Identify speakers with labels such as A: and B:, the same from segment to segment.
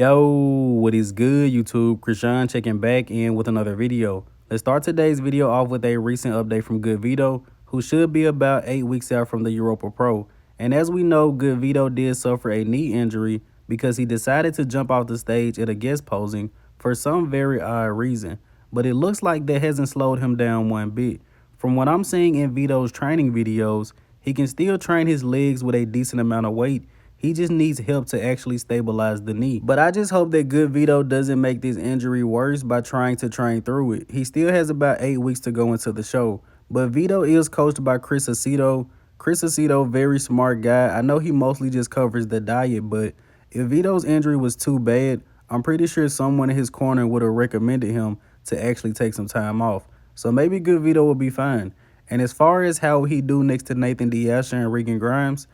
A: Yo, what is good, YouTube? Krishan checking back in with another video. Let's start today's video off with a recent update from Good Vito, who should be about 8 weeks out from the Europa Pro. And as we know, Good Vito did suffer a knee injury because he decided to jump off the stage at a guest posing for some very odd reason. But it looks like that hasn't slowed him down one bit. From what I'm seeing in Vito's training videos, he can still train his legs with a decent amount of weight. He just needs help to actually stabilize the knee. But I just hope that Good Vito doesn't make this injury worse by trying to train through it. He still has about 8 weeks to go into the show. But Vito is coached by Chris Aceto. Chris Aceto, very smart guy. I know he mostly just covers the diet, but if Vito's injury was too bad, I'm pretty sure someone in his corner would have recommended him to actually take some time off. So maybe Good Vito will be fine. And as far as how he do next to Nathan D'Asher and Regan Grimes,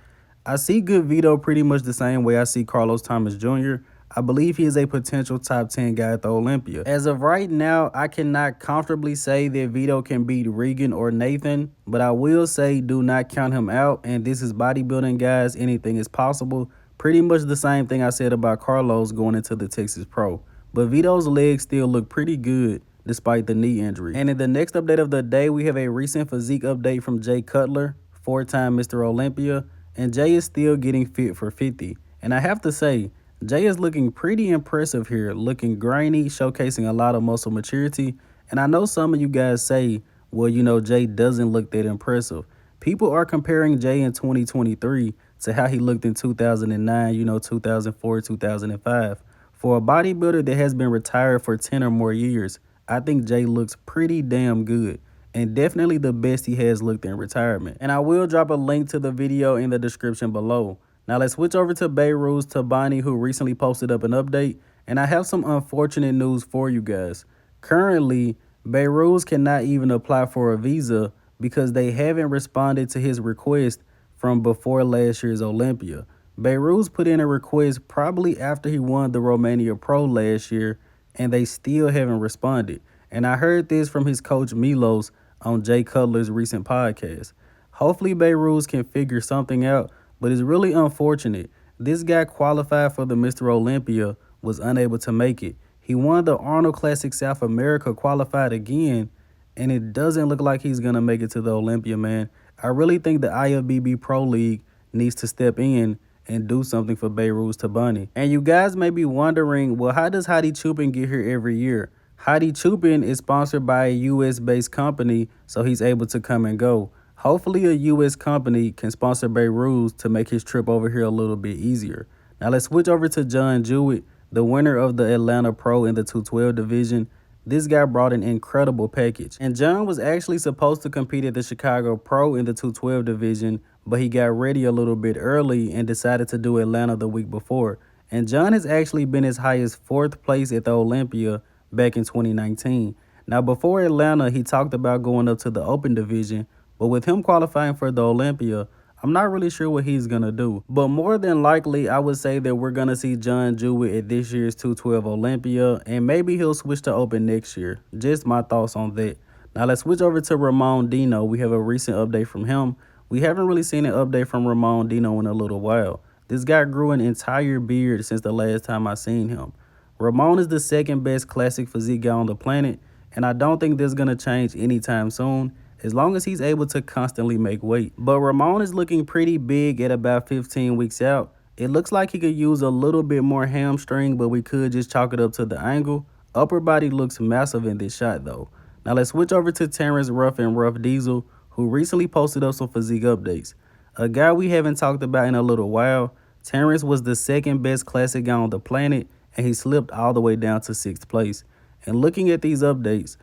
A: I see Good Vito pretty much the same way I see Carlos Thomas Jr. I believe he is a potential top 10 guy at the Olympia. As of right now, I cannot comfortably say that Vito can beat Regan or Nathan, but I will say do not count him out, and this is bodybuilding, guys. Anything is possible. Pretty much the same thing I said about Carlos going into the Texas Pro. But Vito's legs still look pretty good despite the knee injury. And in the next update of the day, we have a recent physique update from Jay Cutler, 4-time Mr. Olympia. And Jay is still getting fit for 50. And I have to say, Jay is looking pretty impressive here, looking grainy, showcasing a lot of muscle maturity. And I know some of you guys say, well, you know, Jay doesn't look that impressive. People are comparing Jay in 2023 to how he looked in 2009, 2004, 2005. For a bodybuilder that has been retired for 10 or more years, I think Jay looks pretty damn good. And definitely the best he has looked in retirement. And I will drop a link to the video in the description below. Now let's switch over to Behrooz Tabani, who recently posted up an update. And I have some unfortunate news for you guys. Currently, Behrooz cannot even apply for a visa because they haven't responded to his request from before last year's Olympia. Behrooz put in a request probably after he won the Romania Pro last year, and they still haven't responded. And I heard this from his coach Milos on Jay Cutler's recent podcast. Hopefully Behrooz can figure something out, but it's really unfortunate. This guy qualified for the Mr. Olympia, was unable to make it. He won the Arnold Classic South America, qualified again, and it doesn't look like he's going to make it to the Olympia, man. I really think the IFBB Pro League needs to step in and do something for Behrooz Tabani. And you guys may be wondering, well, how does Hadi Chupin get here every year? Hadi Chupin is sponsored by a U.S.-based company, so he's able to come and go. Hopefully a U.S. company can sponsor Behrooz to make his trip over here a little bit easier. Now let's switch over to John Jewett, the winner of the Atlanta Pro in the 212 division. This guy brought an incredible package. And John was actually supposed to compete at the Chicago Pro in the 212 division, but he got ready a little bit early and decided to do Atlanta the week before. And John has actually been as high as 4th place at the Olympia back in 2019. Now, before Atlanta, he talked about going up to the open division, but with him qualifying for the Olympia, I'm not really sure what he's going to do. But more than likely, I would say that we're going to see John Jewett at this year's 212 Olympia, and maybe he'll switch to open next year. Just my thoughts on that. Now, let's switch over to Ramon Dino. We have a recent update from him. We haven't really seen an update from Ramon Dino in a little while. This guy grew an entire beard since the last time I seen him. Ramon is the second best classic physique guy on the planet, and I don't think this is going to change anytime soon, as long as he's able to constantly make weight. But Ramon is looking pretty big at about 15 weeks out. It looks like he could use a little bit more hamstring, but we could just chalk it up to the angle. Upper body looks massive in this shot though. Now let's switch over to Terrence Ruffin, Rough Diesel, who recently posted up some physique updates. A guy we haven't talked about in a little while. Terrence was the second best classic guy on the planet, and he slipped all the way down to 6th place. And looking at these updates,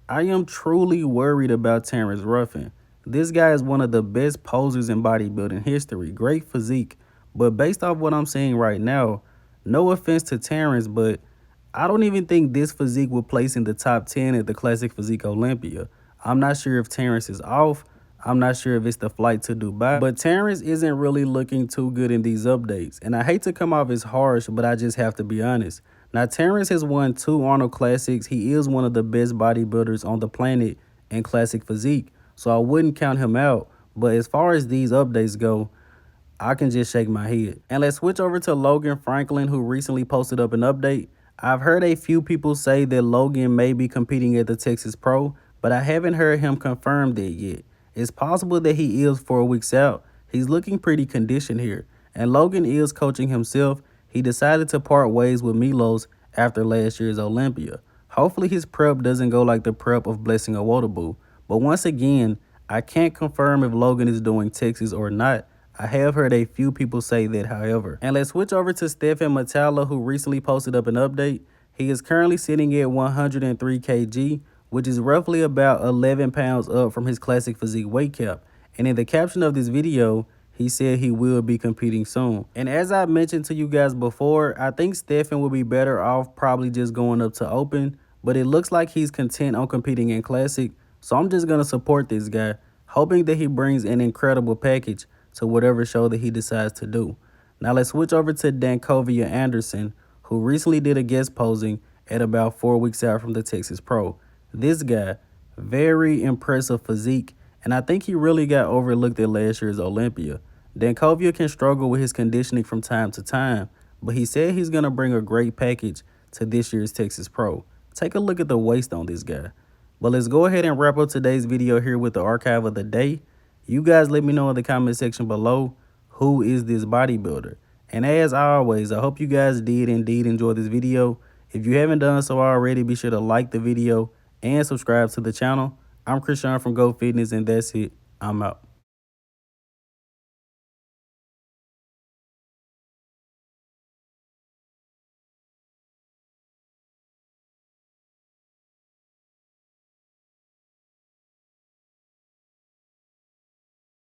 A: I am truly worried about Terrence Ruffin. This guy is one of the best posers in bodybuilding history. Great physique. But based off what I'm seeing right now, no offense to Terrence, but I don't even think this physique will place in the top 10 at the Classic Physique Olympia. I'm not sure if Terrence is off. I'm not sure if it's the flight to Dubai, but Terrence isn't really looking too good in these updates. And I hate to come off as harsh, but I just have to be honest. Now, Terrence has won 2 Arnold Classics. He is one of the best bodybuilders on the planet in classic physique, so I wouldn't count him out. But as far as these updates go, I can just shake my head. And let's switch over to Logan Franklin, who recently posted up an update. I've heard a few people say that Logan may be competing at the Texas Pro, but I haven't heard him confirm that yet. It's possible that he is 4 weeks out. He's looking pretty conditioned here. And Logan is coaching himself. He decided to part ways with Milos after last year's Olympia. Hopefully his prep doesn't go like the prep of Blessing Awodabo. But once again, I can't confirm if Logan is doing Texas or not. I have heard a few people say that, however. And let's switch over to Stephane Matala, who recently posted up an update. He is currently sitting at 103 kg, which is roughly about 11 pounds up from his classic physique weight cap. And in the caption of this video, he said he will be competing soon. And as I mentioned to you guys before, I think Stephane will be better off probably just going up to open, but it looks like he's content on competing in classic. So I'm just going to support this guy, hoping that he brings an incredible package to whatever show that he decides to do. Now let's switch over to Dancovea Anderson, who recently did a guest posing at about 4 weeks out from the Texas Pro. This guy, very impressive physique, and I think he really got overlooked at last year's Olympia. Dancovea can struggle with his conditioning from time to time, but he said he's going to bring a great package to this year's Texas Pro. Take a look at the waist on this guy. But let's go ahead and wrap up today's video here with the archive of the day. You guys let me know in the comment section below, who is this bodybuilder? And as always, I hope you guys did indeed enjoy this video. If you haven't done so already, be sure to like the video and subscribe to the channel. I'm Christian from Go Fitness, and that's it. I'm out.